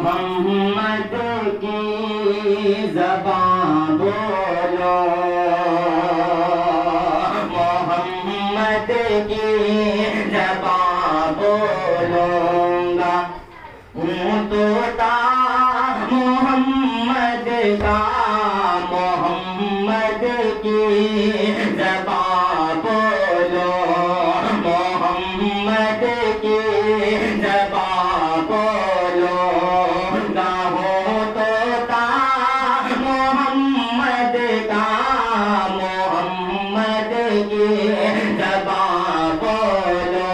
محمد کی زبان بولو، محمد کی زبان بولوں گا، ہوں طوطا محمد کا، محمد کی زبان بولو، محمد کی زبان بولو گا، ہوں طوطا محمد کا، محمد کی زبان بولو،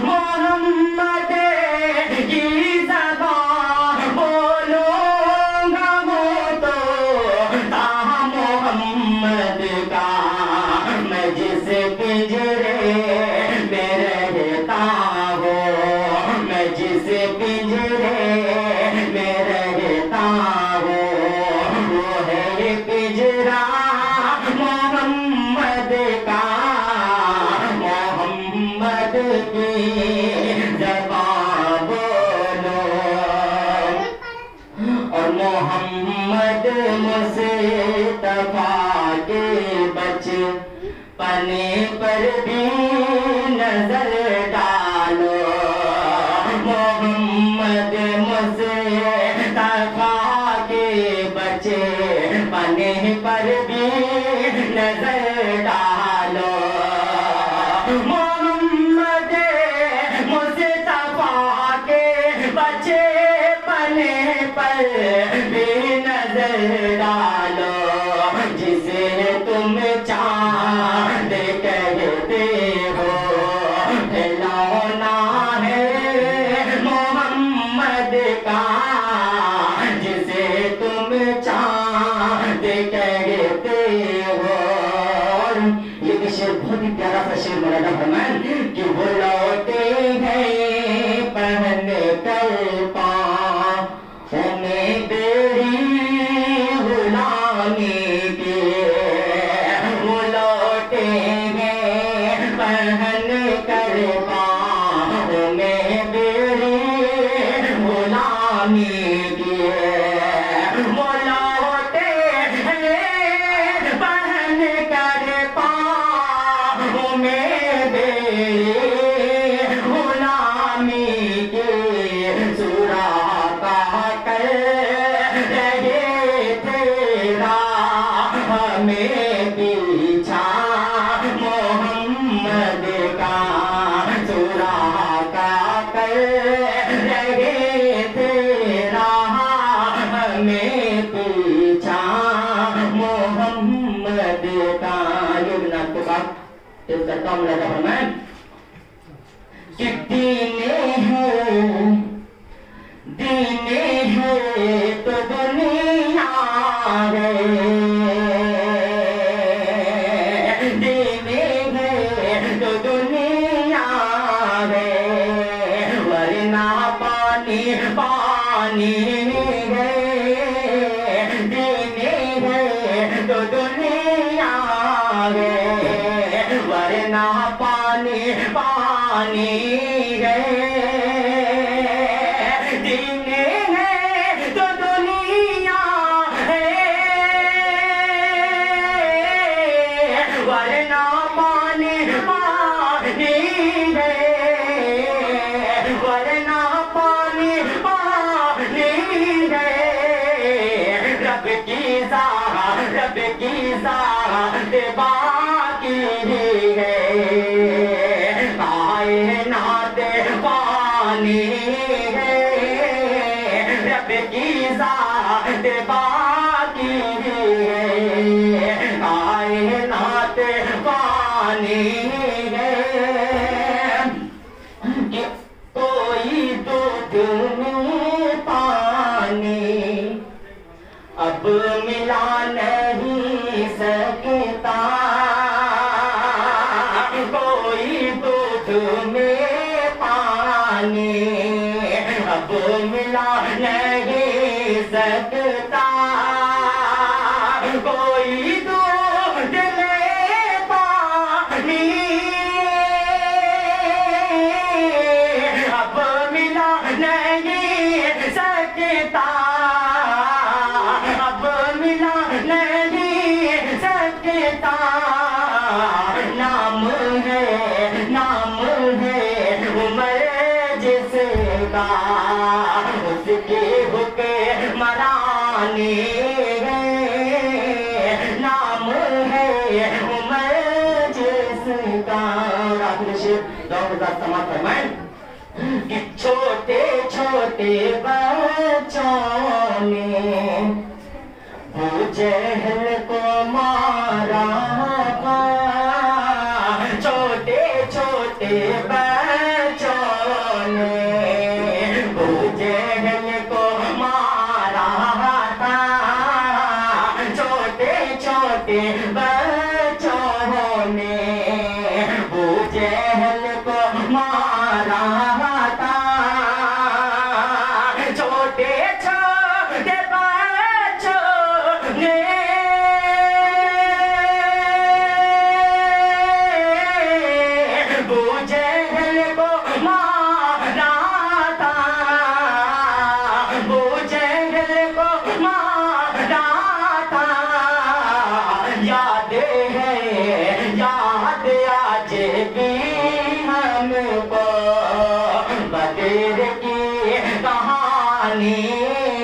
محمد کی زبان بولوں گا، ہوں طوطا محمد کا، میں جس پنجرے میں رہتا ہوں، میں جس پنجرے میں رہتا ہوں، وہ ہے پنجرا محمد کا، محمد کی زبان بولو، اور محمد مصطفیٰ کے بچے پنے پر بھی نظر ڈالو، محمد مصطفیٰ کے بچے پنے پر بھی نظر ڈالو، محمد مصطفیٰ کے بچے پنے پر بھی نظر ڈالو، جسے تم چاند کہتے ہو، کھلونا ہے محمد کا، جسے تم چاند کہتے ہو، یہ بھی شعر بہت ہی پیارا سا شعر مولانا فرمائیں کہ وہ لوٹے ہیں پہن کر پاؤں میں بیڑی غلامی کے، وہ لوٹے ہیں پہن کر پاؤں میں بیڑی غلامی کے، وہ لوٹے ہیں پہن کر پاؤں میں بیڑی غلامی کے، سوراخ کر رہے تیرا ہمیں پیچھا محمد کا، سوراخ کر رہے تیرا ہمیں پیچھا محمد کا، یہ بنا کو بات اس کا کام لگا فرمائیں کہ دینے ہے تو دنیا ہے، دینے ہے تو دنیا ہے، ورنہ پانی پانی ہے، دینے ہے تو دنیا ہے، ورنہ پانی پانی ہے، دینے ہے تو دنیا ہے، ورنہ پانی پانی ہے، ورنہ پانی پانی ہے، رب کی ذات باقی ہے، کائنات فانی ہے، رب کی ذات باقی ہے، کائنات فانی ہے، کہ کوئی دودھ میں پانی اب ملا نہیں سکتا، کوئی دودھ میں پانی اب ملا نہیں سکتا، کوئی دودھ میں پانی اب ملا نہیں سکتا اب ملا نہیں سکتا نام ہے عمر جس کا اس کی حکمرانی ہے نام ہے عمر جس کا آخر شعر دو ہزار سماعت فرمائیں کہ چھوٹے چھوٹے بچوں نے ابو جہل کو مارا چھوٹے چھوٹے بچوں نے ابو جہل کو مارا تھا چھوٹے چھوٹے بچوں نے ابو جہل کو مارا تھا چھوٹے چھوٹے بچوں نے ابو جہل کو مارا تھا ابو جہل کو مارا تھا یاد ہے یاد آج بھی ہم کو بدر کی کہانی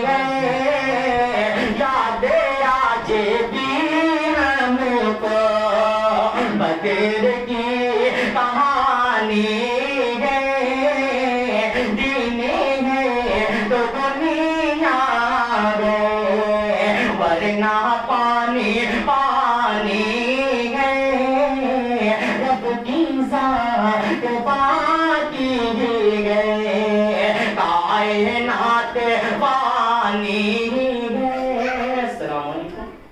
ہے یاد آج بھی ہم کو بدر کی کہانی ہے دین ہے تو دنیا ہے ورنہ پانی پانی ہے رب کی ذات باقی ہے کائنات فانی ہے السلام علیکم